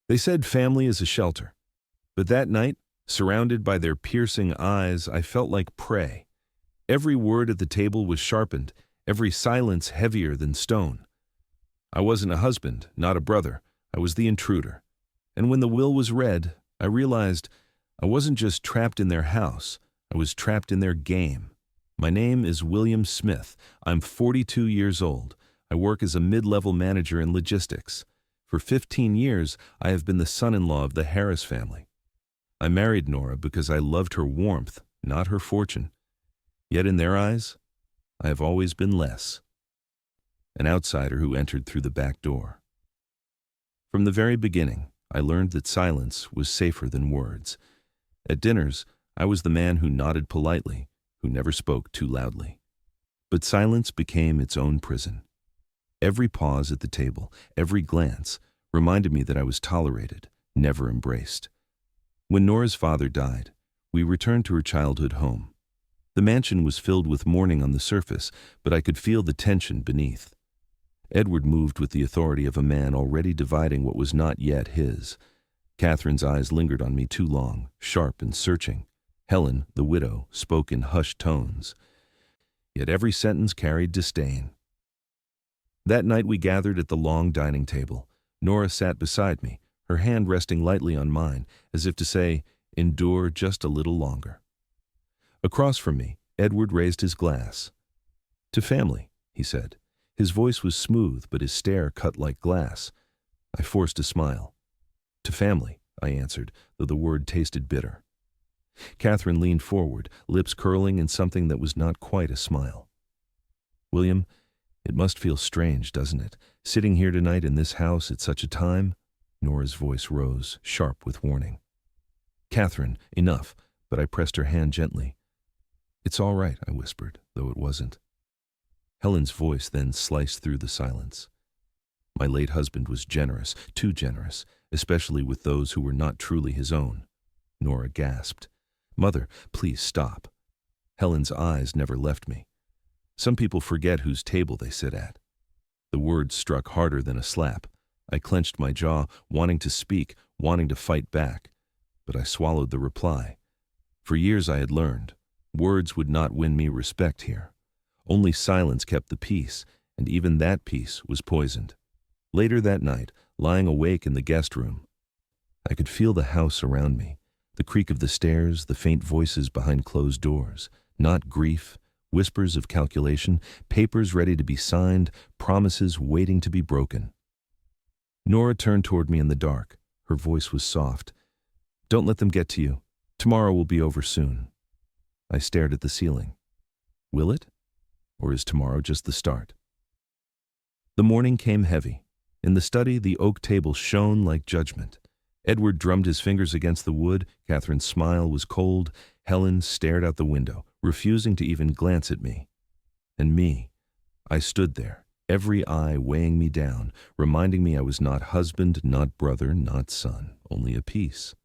They said family is a shelter. But that night, surrounded by their piercing eyes, I felt like prey. Every word at the table was sharpened, every silence heavier than stone. I wasn't a husband, not a brother. I was the intruder. And when the will was read, I realized I wasn't just trapped in their house, I was trapped in their game. My name is William Smith. I'm 42 years old. I work as a mid-level manager in logistics. For 15 years, I have been the son-in-law of the Harris family. I married Nora because I loved her warmth, not her fortune. Yet in their eyes, I have always been less. An outsider who entered through the back door. From the very beginning, I learned that silence was safer than words. At dinners, I was the man who nodded politely, who never spoke too loudly. But silence became its own prison. Every pause at the table, every glance, reminded me that I was tolerated, never embraced. When Nora's father died, we returned to her childhood home. The mansion was filled with mourning on the surface, but I could feel the tension beneath. Edward moved with the authority of a man already dividing what was not yet his. Catherine's eyes lingered on me too long, sharp and searching. Helen, the widow, spoke in hushed tones. Yet every sentence carried disdain. That night we gathered at the long dining table. Nora sat beside me, her hand resting lightly on mine, as if to say, "Endure just a little longer." Across from me, Edward raised his glass. "To family," he said. His voice was smooth, but his stare cut like glass. I forced a smile. "To family," I answered, though the word tasted bitter. Catherine leaned forward, lips curling in something that was not quite a smile. "William, it must feel strange, doesn't it, sitting here tonight in this house at such a time?" Nora's voice rose, sharp with warning. "Catherine, enough," but I pressed her hand gently. "It's all right," I whispered, though it wasn't. Helen's voice then sliced through the silence. "My late husband was generous, too generous, especially with those who were not truly his own." Nora gasped. "Mother, please stop." Helen's eyes never left me. Some people forget whose table they sit at. The words struck harder than a slap. I clenched my jaw, wanting to speak, wanting to fight back. But I swallowed the reply. For years I had learned, words would not win me respect here. Only silence kept the peace, and even that peace was poisoned. Later that night, lying awake in the guest room, I could feel the house around me, the creak of the stairs, the faint voices behind closed doors. Not grief, whispers of calculation, papers ready to be signed, promises waiting to be broken. Nora turned toward me in the dark. Her voice was soft. "Don't let them get to you. Tomorrow will be over soon." I stared at the ceiling. Will it? Or is tomorrow just the start? The morning came heavy. In the study, the oak table shone like judgment. Edward drummed his fingers against the wood. Catherine's smile was cold. Helen stared out the window, refusing to even glance at me. And me, I stood there, every eye weighing me down, reminding me I was not husband, not brother, not son, only a piece.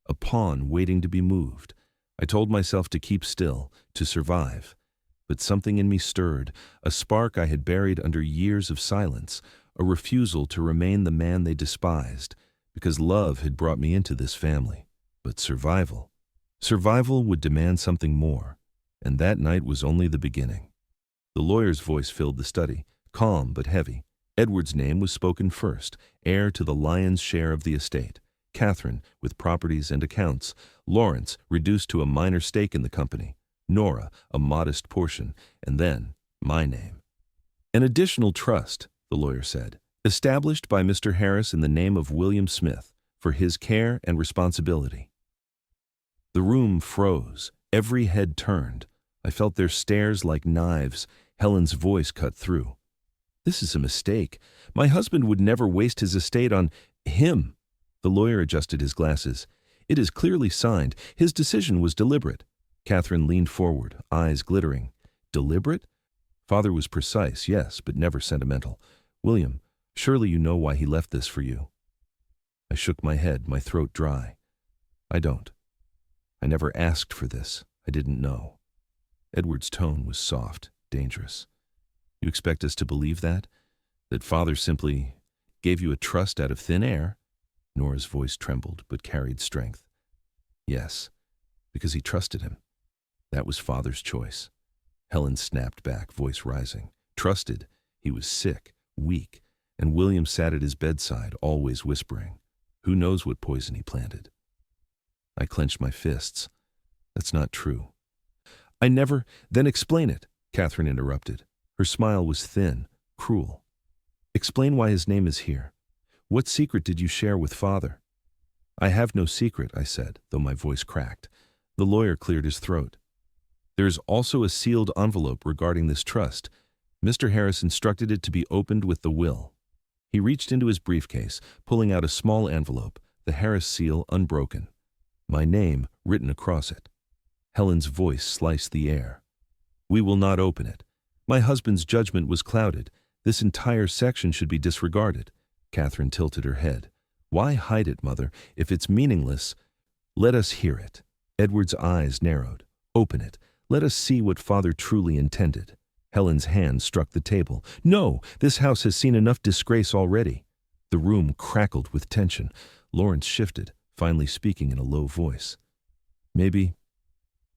A pawn waiting to be moved. I told myself to keep still, to survive. But something in me stirred, a spark I had buried under years of silence, a refusal to remain the man they despised, because love had brought me into this family. But survival would demand something more, and that night was only the beginning. The lawyer's voice filled the study, calm but heavy. Edward's name was spoken first, heir to the lion's share of the estate. Catherine, with properties and accounts. Lawrence, reduced to a minor stake in the company. Nora, a modest portion, and then my name. "An additional trust," the lawyer said, "established by Mr. Harris in the name of William Smith, for his care and responsibility." The room froze. Every head turned. I felt their stares like knives. Helen's voice cut through. "This is a mistake. My husband would never waste his estate on him." The lawyer adjusted his glasses. "It is clearly signed. His decision was deliberate." Catherine leaned forward, eyes glittering. "Deliberate?" Father was precise, yes, but never sentimental. "William, surely you know why he left this for you." I shook my head, my throat dry. "I don't. I never asked for this. I didn't know." Edward's tone was soft, dangerous. "You expect us to believe that? That Father simply gave you a trust out of thin air?" Nora's voice trembled but carried strength. Yes, because he trusted him. That was Father's choice. Helen snapped back, voice rising. Trusted. He was sick, weak, and William sat at his bedside, always whispering. Who knows what poison he planted? I clenched my fists. That's not true. I never— Then explain it, Catherine interrupted. Her smile was thin, cruel. Explain why his name is here. What secret did you share with Father? I have no secret, I said, though my voice cracked. The lawyer cleared his throat. There is also a sealed envelope regarding this trust. Mr. Harris instructed it to be opened with the will. He reached into his briefcase, pulling out a small envelope, the Harris seal unbroken. My name written across it. Helen's voice sliced the air. We will not open it. My husband's judgment was clouded. This entire section should be disregarded. Catherine tilted her head. Why hide it, Mother, if it's meaningless? Let us hear it. Edward's eyes narrowed. Open it. Let us see what Father truly intended. Helen's hand struck the table. No, this house has seen enough disgrace already. The room crackled with tension. Lawrence shifted, finally speaking in a low voice. Maybe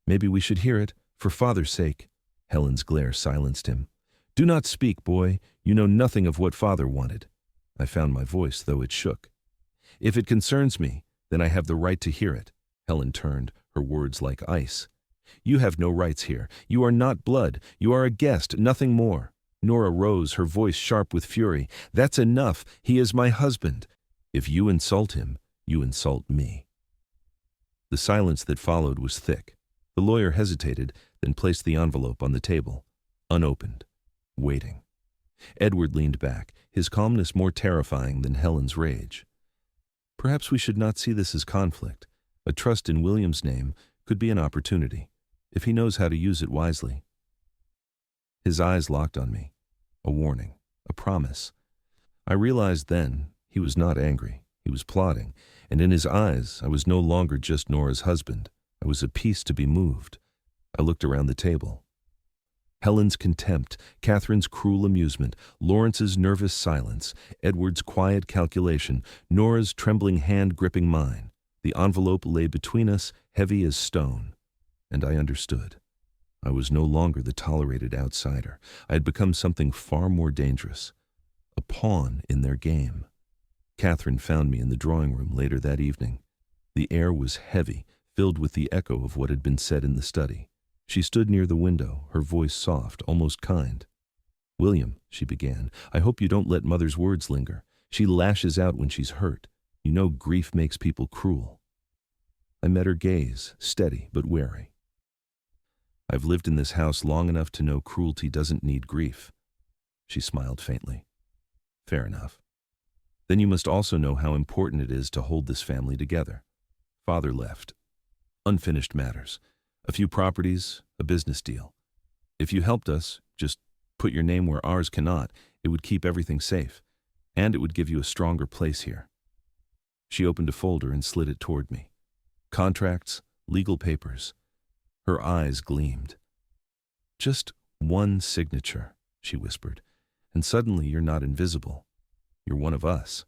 we should hear it, for Father's sake. Helen's glare silenced him. Do not speak, boy. You know nothing of what Father wanted. I found my voice, though it shook. If it concerns me, then I have the right to hear it. Helen turned, her words like ice. You have no rights here. You are not blood. You are a guest, nothing more. Nora rose, her voice sharp with fury. That's enough. He is my husband. If you insult him, you insult me. The silence that followed was thick. The lawyer hesitated, then placed the envelope on the table, unopened, waiting. Edward leaned back, his calmness more terrifying than Helen's rage. Perhaps we should not see this as conflict. A trust in William's name could be an opportunity, if he knows how to use it wisely. His eyes locked on me, a warning, a promise. I realized then he was not angry, he was plotting, and in his eyes I was no longer just Nora's husband. I was a piece to be moved. I looked around the table. Helen's contempt, Catherine's cruel amusement, Lawrence's nervous silence, Edward's quiet calculation, Nora's trembling hand gripping mine. The envelope lay between us, heavy as stone. And I understood. I was no longer the tolerated outsider. I had become something far more dangerous. A pawn in their game. Catherine found me in the drawing room later that evening. The air was heavy, filled with the echo of what had been said in the study. She stood near the window, her voice soft, almost kind. William, she began, I hope you don't let Mother's words linger. She lashes out when she's hurt. You know grief makes people cruel. I met her gaze, steady but wary. I've lived in this house long enough to know cruelty doesn't need grief. She smiled faintly. Fair enough. Then you must also know how important it is to hold this family together. Father left. Unfinished matters. A few properties, a business deal. If you helped us, just put your name where ours cannot, it would keep everything safe, and it would give you a stronger place here. She opened a folder and slid it toward me. Contracts, legal papers. Her eyes gleamed. Just one signature, she whispered, and suddenly you're not invisible. You're one of us.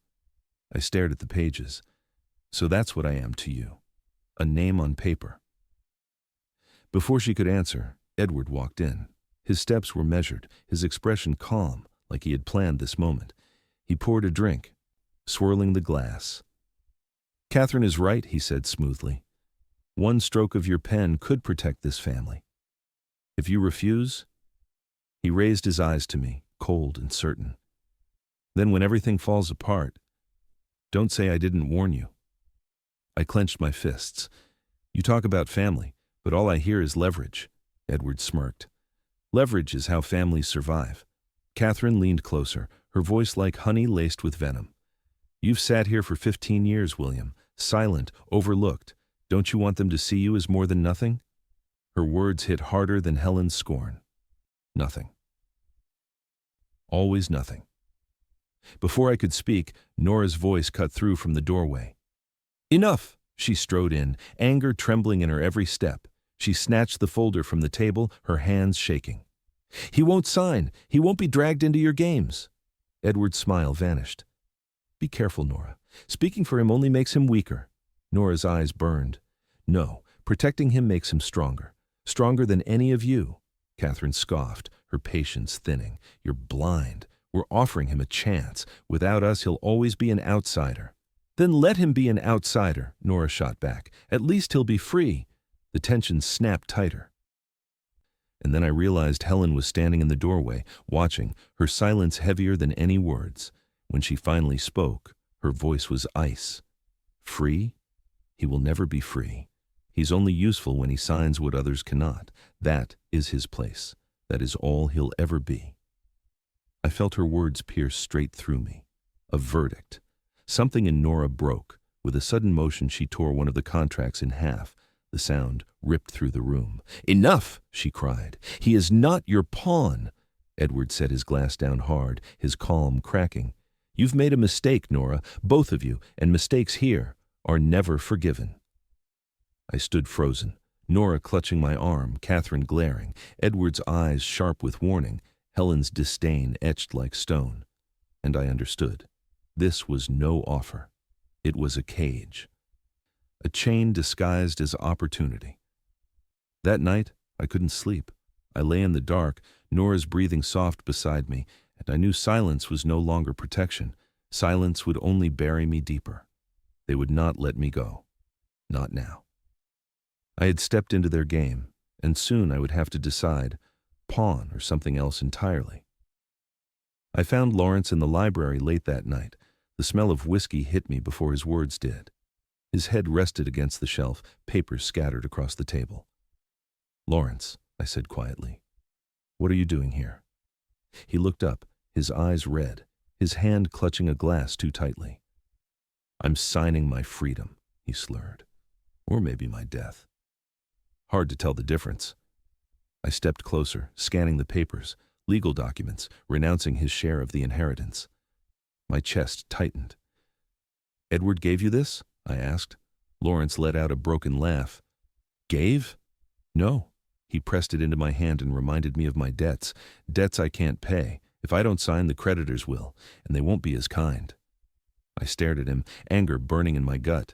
I stared at the pages. So that's what I am to you. A name on paper. Before she could answer, Edward walked in. His steps were measured, his expression calm, like he had planned this moment. He poured a drink, swirling the glass. Catherine is right, he said smoothly. One stroke of your pen could protect this family. If you refuse— He raised his eyes to me, cold and certain. Then when everything falls apart, don't say I didn't warn you. I clenched my fists. You talk about family, but all I hear is leverage. Edward smirked. Leverage is how families survive. Catherine leaned closer, her voice like honey laced with venom. You've sat here for 15 years, William, silent, overlooked. Don't you want them to see you as more than nothing? Her words hit harder than Helen's scorn. Nothing. Always nothing. Before I could speak, Nora's voice cut through from the doorway. Enough! She strode in, anger trembling in her every step. She snatched the folder from the table, her hands shaking. He won't sign. He won't be dragged into your games. Edward's smile vanished. Be careful, Nora. Speaking for him only makes him weaker. Nora's eyes burned. No, protecting him makes him stronger. Stronger than any of you. Catherine scoffed, her patience thinning. You're blind. We're offering him a chance. Without us, he'll always be an outsider. Then let him be an outsider, Nora shot back. At least he'll be free. The tension snapped tighter. And then I realized Helen was standing in the doorway, watching, her silence heavier than any words. When she finally spoke, her voice was ice. Free? He will never be free. He's only useful when he signs what others cannot. That is his place. That is all he'll ever be. I felt her words pierce straight through me. A verdict. Something in Nora broke. With a sudden motion, she tore one of the contracts in half. The sound ripped through the room. Enough, she cried. He is not your pawn. Edward set his glass down hard, his calm cracking. You've made a mistake, Nora, both of you, and mistakes here are never forgiven. I stood frozen, Nora clutching my arm, Catherine glaring, Edward's eyes sharp with warning, Helen's disdain etched like stone. And I understood. This was no offer. It was a cage. A chain disguised as opportunity. That night, I couldn't sleep. I lay in the dark, Nora's breathing soft beside me, and I knew silence was no longer protection. Silence would only bury me deeper. They would not let me go. Not now. I had stepped into their game, and soon I would have to decide, pawn or something else entirely. I found Lawrence in the library late that night. The smell of whiskey hit me before his words did. His head rested against the shelf, papers scattered across the table. Lawrence, I said quietly, what are you doing here? He looked up, his eyes red, his hand clutching a glass too tightly. I'm signing my freedom, he slurred, or maybe my death. Hard to tell the difference. I stepped closer, scanning the papers, legal documents, renouncing his share of the inheritance. My chest tightened. Edward gave you this? I asked. Lawrence let out a broken laugh. Gave? No. He pressed it into my hand and reminded me of my debts. Debts I can't pay. If I don't sign, the creditors will, and they won't be as kind. I stared at him, anger burning in my gut.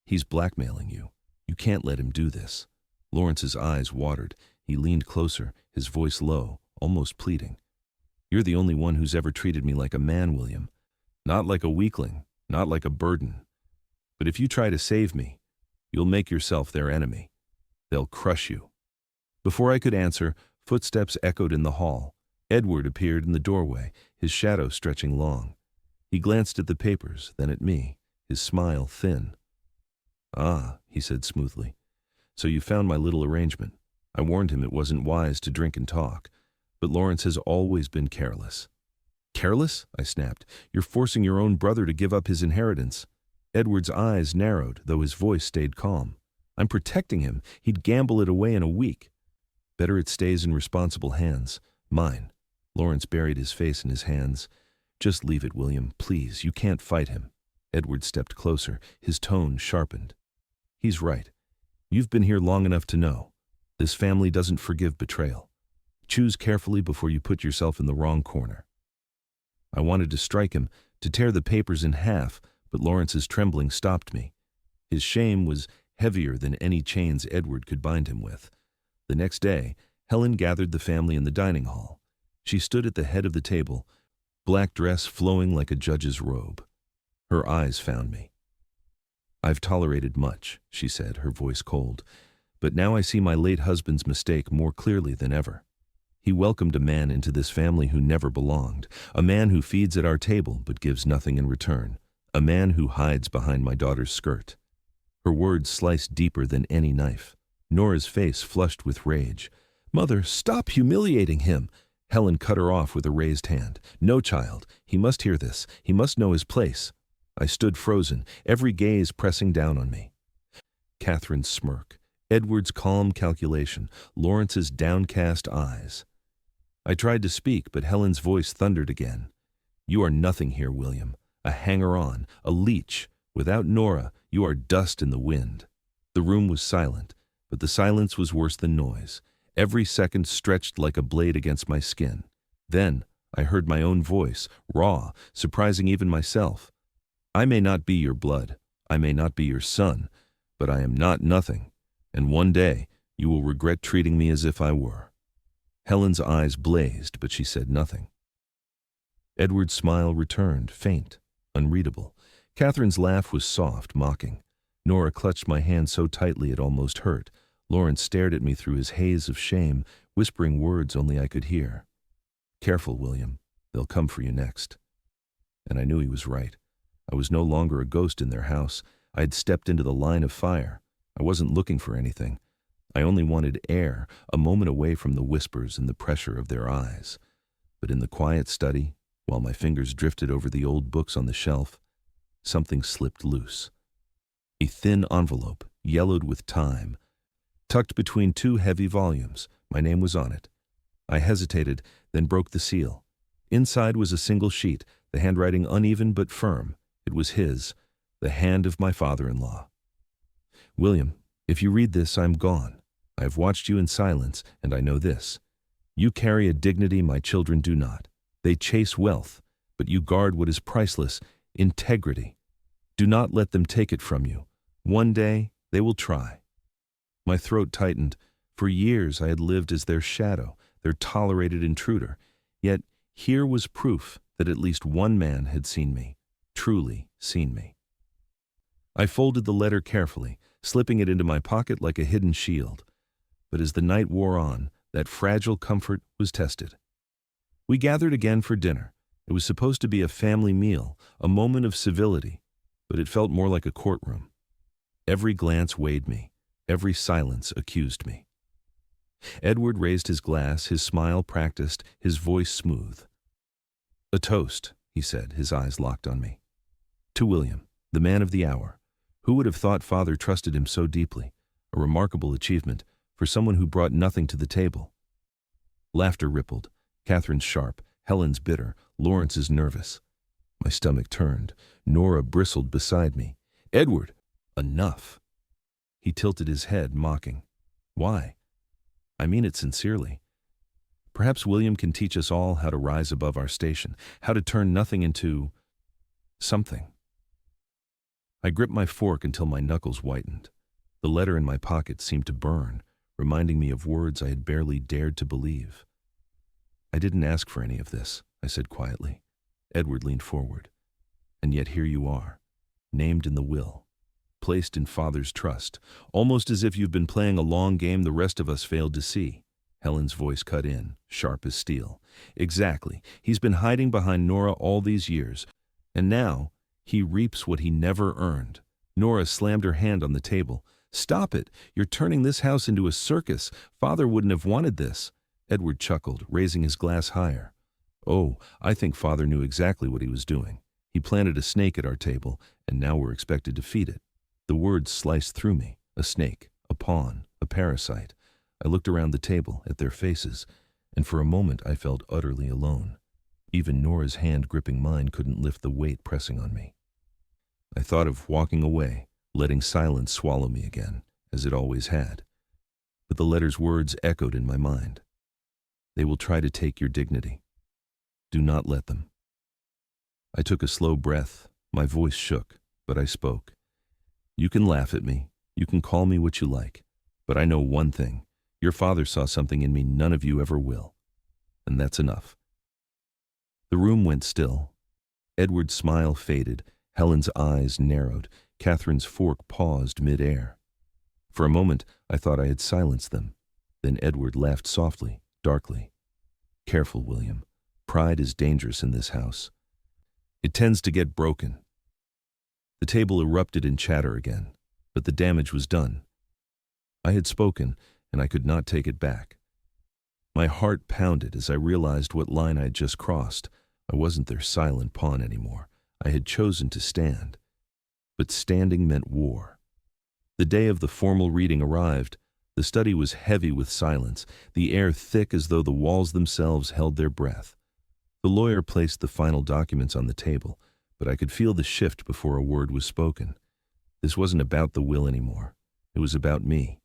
He's blackmailing you. You can't let him do this. Lawrence's eyes watered. He leaned closer, his voice low, almost pleading. You're the only one who's ever treated me like a man, William. Not like a weakling, not like a burden. But if you try to save me, you'll make yourself their enemy. They'll crush you. Before I could answer, footsteps echoed in the hall. Edward appeared in the doorway, his shadow stretching long. He glanced at the papers, then at me, his smile thin. Ah, he said smoothly. So you found my little arrangement. I warned him it wasn't wise to drink and talk, but Lawrence has always been careless. Careless? I snapped. You're forcing your own brother to give up his inheritance. Edward's eyes narrowed, though his voice stayed calm. I'm protecting him. He'd gamble it away in a week. Better it stays in responsible hands. Mine. Lawrence buried his face in his hands. Just leave it, William, please. You can't fight him. Edward stepped closer, his tone sharpened. He's right. You've been here long enough to know. This family doesn't forgive betrayal. Choose carefully before you put yourself in the wrong corner. I wanted to strike him, to tear the papers in half, but Lawrence's trembling stopped me. His shame was heavier than any chains Edward could bind him with. The next day, Helen gathered the family in the dining hall. She stood at the head of the table, black dress flowing like a judge's robe. Her eyes found me. I've tolerated much, she said, her voice cold, but now I see my late husband's mistake more clearly than ever. He welcomed a man into this family who never belonged, a man who feeds at our table but gives nothing in return, a man who hides behind my daughter's skirt. Her words sliced deeper than any knife. Nora's face flushed with rage. Mother, stop humiliating him! Helen cut her off with a raised hand. No, child. He must hear this. He must know his place. I stood frozen, every gaze pressing down on me. Catherine's smirk, Edward's calm calculation, Lawrence's downcast eyes. I tried to speak, but Helen's voice thundered again. You are nothing here, William. A hanger-on, a leech. Without Nora, you are dust in the wind. The room was silent, but the silence was worse than noise. Every second stretched like a blade against my skin. Then I heard my own voice, raw, surprising even myself. I may not be your blood, I may not be your son, but I am not nothing, and one day you will regret treating me as if I were." Helen's eyes blazed, but she said nothing. Edward's smile returned, faint, unreadable. Catherine's laugh was soft, mocking. Nora clutched my hand so tightly it almost hurt. Lawrence stared at me through his haze of shame, whispering words only I could hear. "Careful, William. They'll come for you next." And I knew he was right. I was no longer a ghost in their house. I had stepped into the line of fire. I wasn't looking for anything. I only wanted air, a moment away from the whispers and the pressure of their eyes. But in the quiet study, while my fingers drifted over the old books on the shelf, something slipped loose. A thin envelope, yellowed with time, tucked between two heavy volumes. My name was on it. I hesitated, then broke the seal. Inside was a single sheet, the handwriting uneven but firm. It was his, the hand of my father-in-law. "William, if you read this, I'm gone. I have watched you in silence, and I know this. You carry a dignity my children do not. They chase wealth, but you guard what is priceless, integrity. Do not let them take it from you. One day, they will try." My throat tightened. For years I had lived as their shadow, their tolerated intruder. Yet here was proof that at least one man had seen me, truly seen me. I folded the letter carefully, slipping it into my pocket like a hidden shield. But as the night wore on, that fragile comfort was tested. We gathered again for dinner. It was supposed to be a family meal, a moment of civility, but it felt more like a courtroom. Every glance weighed me. Every silence accused me. Edward raised his glass, his smile practiced, his voice smooth. "A toast," he said, his eyes locked on me. "To William, the man of the hour. Who would have thought father trusted him so deeply? A remarkable achievement for someone who brought nothing to the table." Laughter rippled. Catherine's sharp, Helen's bitter, Lawrence's nervous. My stomach turned. Nora bristled beside me. "Edward, enough." He tilted his head, mocking. "Why?" "I mean it sincerely. Perhaps William can teach us all how to rise above our station, how to turn nothing into something." I gripped my fork until my knuckles whitened. The letter in my pocket seemed to burn, reminding me of words I had barely dared to believe. "I didn't ask for any of this," I said quietly. Edward leaned forward. "And yet here you are, named in the will, placed in father's trust, almost as if you've been playing a long game the rest of us failed to see." Helen's voice cut in, sharp as steel. "Exactly. He's been hiding behind Nora all these years, and now he reaps what he never earned." Nora slammed her hand on the table. "Stop it! You're turning this house into a circus. Father wouldn't have wanted this." Edward chuckled, raising his glass higher. "Oh, I think father knew exactly what he was doing. He planted a snake at our table, and now we're expected to feed it." The words sliced through me. A snake, a pawn, a parasite. I looked around the table, at their faces, and for a moment I felt utterly alone. Even Nora's hand gripping mine couldn't lift the weight pressing on me. I thought of walking away, letting silence swallow me again, as it always had. But the letter's words echoed in my mind. "They will try to take your dignity. Do not let them." I took a slow breath. My voice shook, but I spoke. "You can laugh at me. You can call me what you like. But I know one thing. Your father saw something in me none of you ever will. And that's enough." The room went still. Edward's smile faded. Helen's eyes narrowed. Catherine's fork paused mid-air. For a moment, I thought I had silenced them. Then Edward laughed softly, darkly. "Careful, William. Pride is dangerous in this house. It tends to get broken." The table erupted in chatter again, but the damage was done. I had spoken, and I could not take it back. My heart pounded as I realized what line I had just crossed. I wasn't their silent pawn anymore. I had chosen to stand. But standing meant war. The day of the formal reading arrived. The study was heavy with silence, the air thick as though the walls themselves held their breath. The lawyer placed the final documents on the table, but I could feel the shift before a word was spoken. This wasn't about the will anymore. It was about me.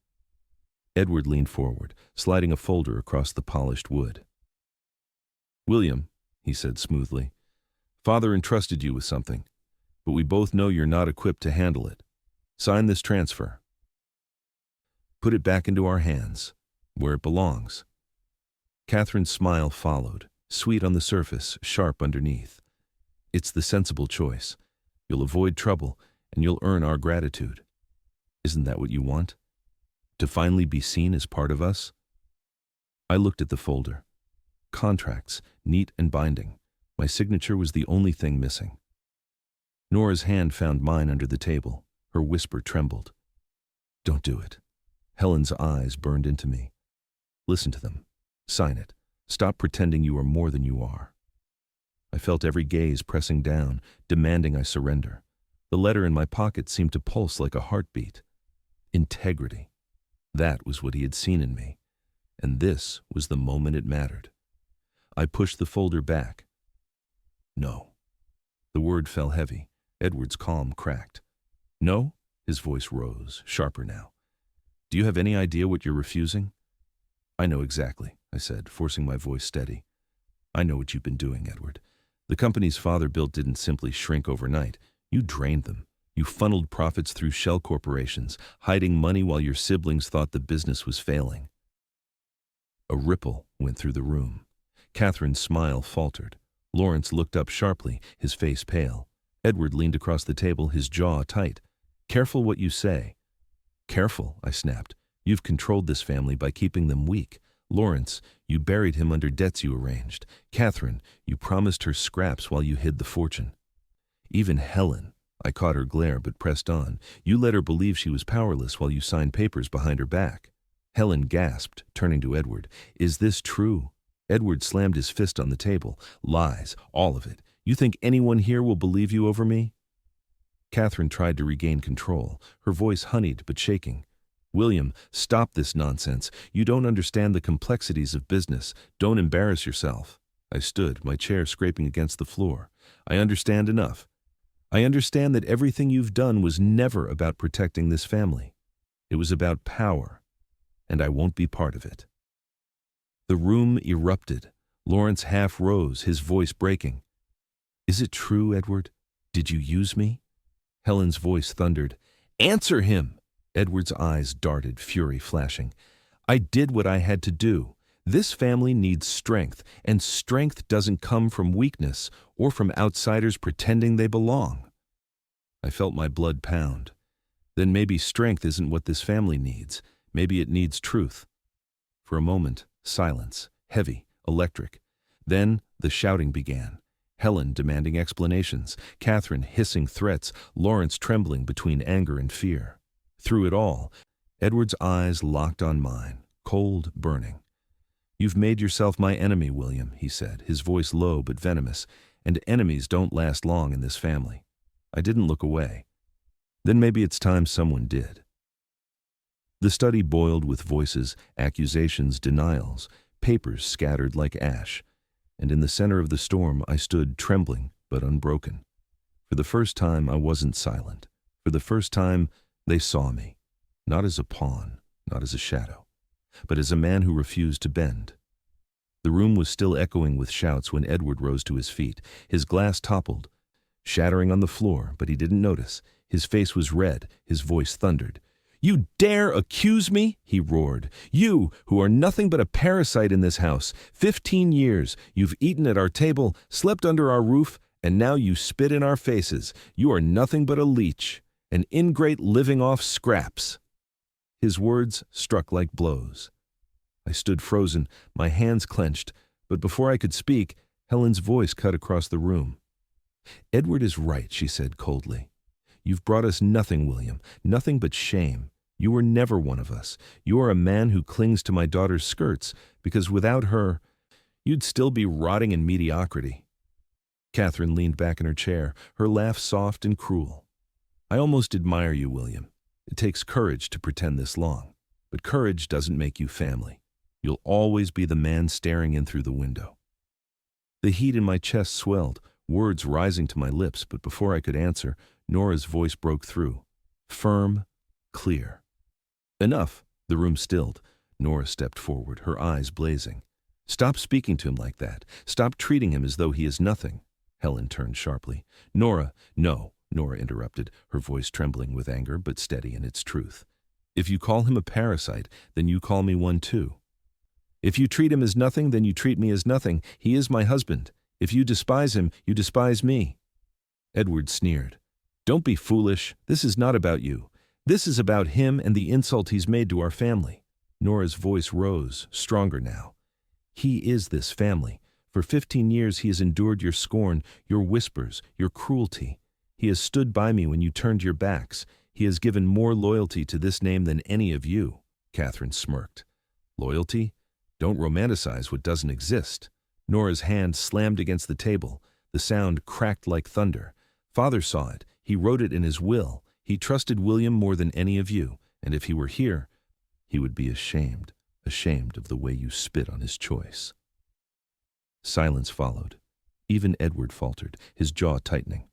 Edward leaned forward, sliding a folder across the polished wood. "William," he said smoothly, "Father entrusted you with something. but we both know you're not equipped to handle it. Sign this transfer. Put it back into our hands, where it belongs." Catherine's smile followed, sweet on the surface, sharp underneath. "It's the sensible choice. You'll avoid trouble, and you'll earn our gratitude. Isn't that what you want? To finally be seen as part of us?" I looked at the folder. Contracts, neat and binding. My signature was the only thing missing. Nora's hand found mine under the table. Her whisper trembled. "Don't do it." Helen's eyes burned into me. "Listen to them. Sign it. Stop pretending you are more than you are." I felt every gaze pressing down, demanding I surrender. The letter in my pocket seemed to pulse like a heartbeat. Integrity. That was what he had seen in me. And this was the moment it mattered. I pushed the folder back. "No." The word fell heavy. Edward's calm cracked. "No?" His voice rose, sharper now. "Do you have any idea what you're refusing?" "I know exactly," I said, forcing my voice steady. "I know what you've been doing, Edward. The companies father built didn't simply shrink overnight. You drained them. You funneled profits through shell corporations, hiding money while your siblings thought the business was failing." A ripple went through the room. Catherine's smile faltered. Lawrence looked up sharply, his face pale. Edward leaned across the table, his jaw tight. "Careful what you say." "Careful," I snapped. "You've controlled this family by keeping them weak. Lawrence, you buried him under debts you arranged. Catherine, you promised her scraps while you hid the fortune. Even Helen," I caught her glare but pressed on, "you let her believe she was powerless while you signed papers behind her back." Helen gasped, turning to Edward. "Is this true?" Edward slammed his fist on the table. "Lies, all of it. You think anyone here will believe you over me?" Catherine tried to regain control, her voice honeyed but shaking. "William, stop this nonsense. You don't understand the complexities of business. Don't embarrass yourself." I stood, my chair scraping against the floor. "I understand enough. I understand that everything you've done was never about protecting this family. It was about power, and I won't be part of it." The room erupted. Lawrence half rose, his voice breaking. "Is it true, Edward? Did you use me?" Helen's voice thundered. "Answer him!" Edward's eyes darted, fury flashing. "I did what I had to do. This family needs strength, and strength doesn't come from weakness or from outsiders pretending they belong." I felt my blood pound. Then maybe strength isn't what this family needs. Maybe it needs truth. For a moment, silence, heavy, electric. Then the shouting began. Helen demanding explanations, Catherine hissing threats, Lawrence trembling between anger and fear. Through it all, Edward's eyes locked on mine, cold, burning. "You've made yourself my enemy, William," he said, his voice low but venomous, "and enemies don't last long in this family." I didn't look away. Then maybe it's time someone did. The study boiled with voices, accusations, denials, papers scattered like ash. And in the center of the storm I stood trembling but unbroken. For the first time I wasn't silent. For the first time they saw me, not as a pawn, not as a shadow, but as a man who refused to bend. The room was still echoing with shouts when Edward rose to his feet. His glass toppled, shattering on the floor, but he didn't notice. His face was red, his voice thundered. "You dare accuse me?" he roared. "You, who are nothing but a parasite in this house. 15 years, you've eaten at our table, slept under our roof, and now you spit in our faces. You are nothing but a leech, an ingrate living off scraps." His words struck like blows. I stood frozen, my hands clenched, but before I could speak, Helen's voice cut across the room. "Edward is right," she said coldly. "You've brought us nothing, William, nothing but shame. You were never one of us. You are a man who clings to my daughter's skirts, because without her, you'd still be rotting in mediocrity." Catherine leaned back in her chair, her laugh soft and cruel. "I almost admire you, William. It takes courage to pretend this long, but courage doesn't make you family. You'll always be the man staring in through the window." The heat in my chest swelled, words rising to my lips, but before I could answer, Nora's voice broke through. Firm, clear. "Enough." The room stilled. Nora stepped forward, her eyes blazing. "Stop speaking to him like that. Stop treating him as though he is nothing." Helen turned sharply. "Nora, no. Nora interrupted, her voice trembling with anger but steady in its truth. If you call him a parasite, then you call me one too. If you treat him as nothing, then you treat me as nothing. He is my husband. If you despise him, you despise me. Edward sneered. Don't be foolish. This is not about you. This is about him and the insult he's made to our family. Nora's voice rose, stronger now. He is this family. For 15 years he has endured your scorn, your whispers, your cruelty. He has stood by me when you turned your backs. He has given more loyalty to this name than any of you. Catherine smirked. Loyalty? Don't romanticize what doesn't exist. Nora's hand slammed against the table. The sound cracked like thunder. Father saw it. He wrote it in his will. He trusted William more than any of you, and if he were here, he would be ashamed of the way you spit on his choice. Silence followed. Even Edward faltered, his jaw tightening.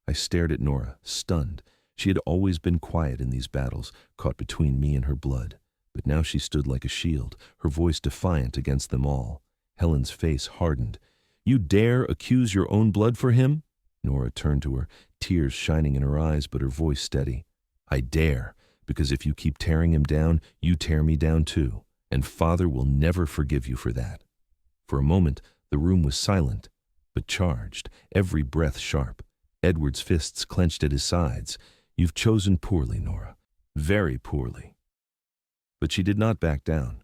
I stared at Nora, stunned. She had always been quiet in these battles, caught between me and her blood. But now she stood like a shield, her voice defiant against them all. Helen's face hardened. You dare accuse your own blood for him? Nora turned to her, tears shining in her eyes, but her voice steady. I dare, because if you keep tearing him down, you tear me down too, and Father will never forgive you for that. For a moment, the room was silent, but charged, every breath sharp. Edward's fists clenched at his sides. You've chosen poorly, Nora, very poorly. But she did not back down.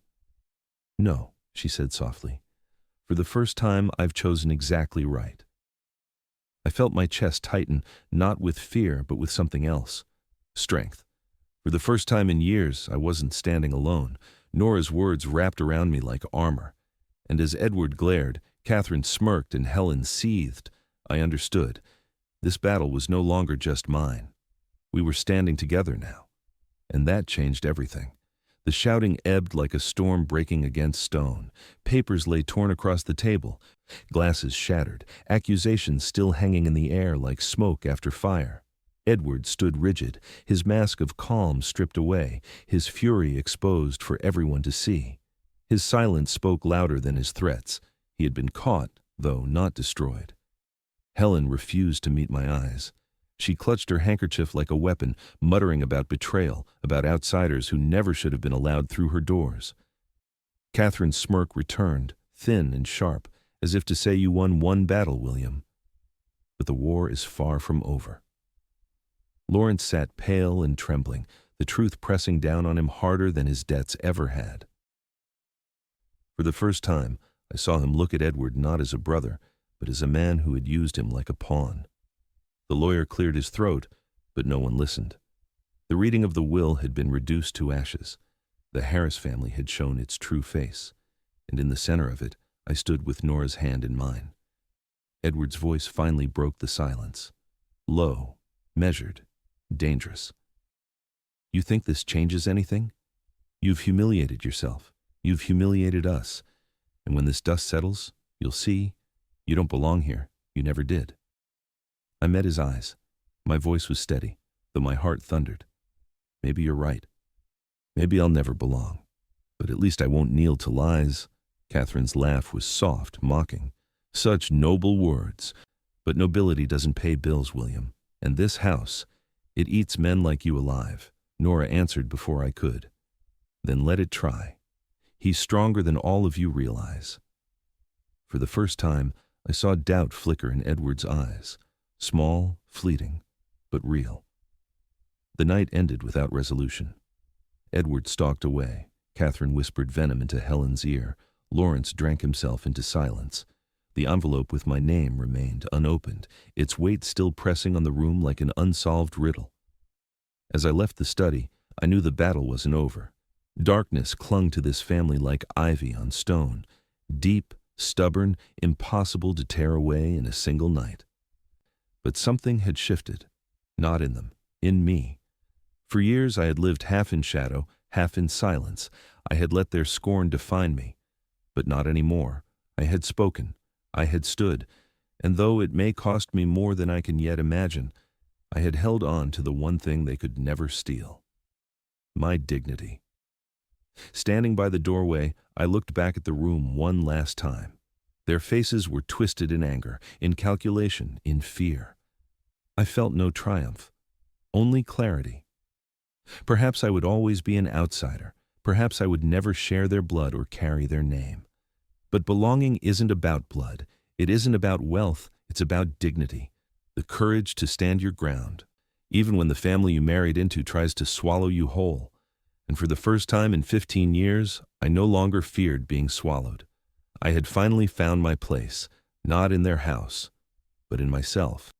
No, she said softly. For the first time, I've chosen exactly right. I felt my chest tighten, not with fear, but with something else. Strength. For the first time in years, I wasn't standing alone. Nora's words wrapped around me like armor. And as Edward glared, Catherine smirked and Helen seethed. I understood. This battle was no longer just mine. We were standing together now. And that changed everything. The shouting ebbed like a storm breaking against stone. Papers lay torn across the table, glasses shattered, accusations still hanging in the air like smoke after fire. Edward stood rigid, his mask of calm stripped away, his fury exposed for everyone to see. His silence spoke louder than his threats. He had been caught, though not destroyed. Helen refused to meet my eyes. She clutched her handkerchief like a weapon, muttering about betrayal, about outsiders who never should have been allowed through her doors. Catherine's smirk returned, thin and sharp, as if to say, you won one battle, William. But the war is far from over. Lawrence sat pale and trembling, the truth pressing down on him harder than his debts ever had. For the first time, I saw him look at Edward not as a brother, but as a man who had used him like a pawn. The lawyer cleared his throat, but no one listened. The reading of the will had been reduced to ashes. The Harris family had shown its true face, and in the center of it, I stood with Nora's hand in mine. Edward's voice finally broke the silence. Low, measured, dangerous. You think this changes anything? You've humiliated yourself. You've humiliated us. And when this dust settles, you'll see, you don't belong here. You never did. I met his eyes. My voice was steady, though my heart thundered. Maybe you're right. Maybe I'll never belong. But at least I won't kneel to lies. Catherine's laugh was soft, mocking. Such noble words. But nobility doesn't pay bills, William. And this house, it eats men like you alive. Nora answered before I could. Then let it try. He's stronger than all of you realize. For the first time, I saw doubt flicker in Edward's eyes. Small, fleeting, but real. The night ended without resolution. Edward stalked away. Catherine whispered venom into Helen's ear. Lawrence drank himself into silence. The envelope with my name remained unopened, its weight still pressing on the room like an unsolved riddle. As I left the study, I knew the battle wasn't over. Darkness clung to this family like ivy on stone, deep, stubborn, impossible to tear away in a single night. But something had shifted, not in them, in me. For years I had lived half in shadow, half in silence. I had let their scorn define me. But not anymore. I had spoken. I had stood. And though it may cost me more than I can yet imagine, I had held on to the one thing they could never steal. My dignity. Standing by the doorway, I looked back at the room one last time. Their faces were twisted in anger, in calculation, in fear. I felt no triumph, only clarity. Perhaps I would always be an outsider. Perhaps I would never share their blood or carry their name. But belonging isn't about blood. It isn't about wealth. It's about dignity, the courage to stand your ground, even when the family you married into tries to swallow you whole. And for the first time in 15 years, I no longer feared being swallowed. I had finally found my place, not in their house, but in myself.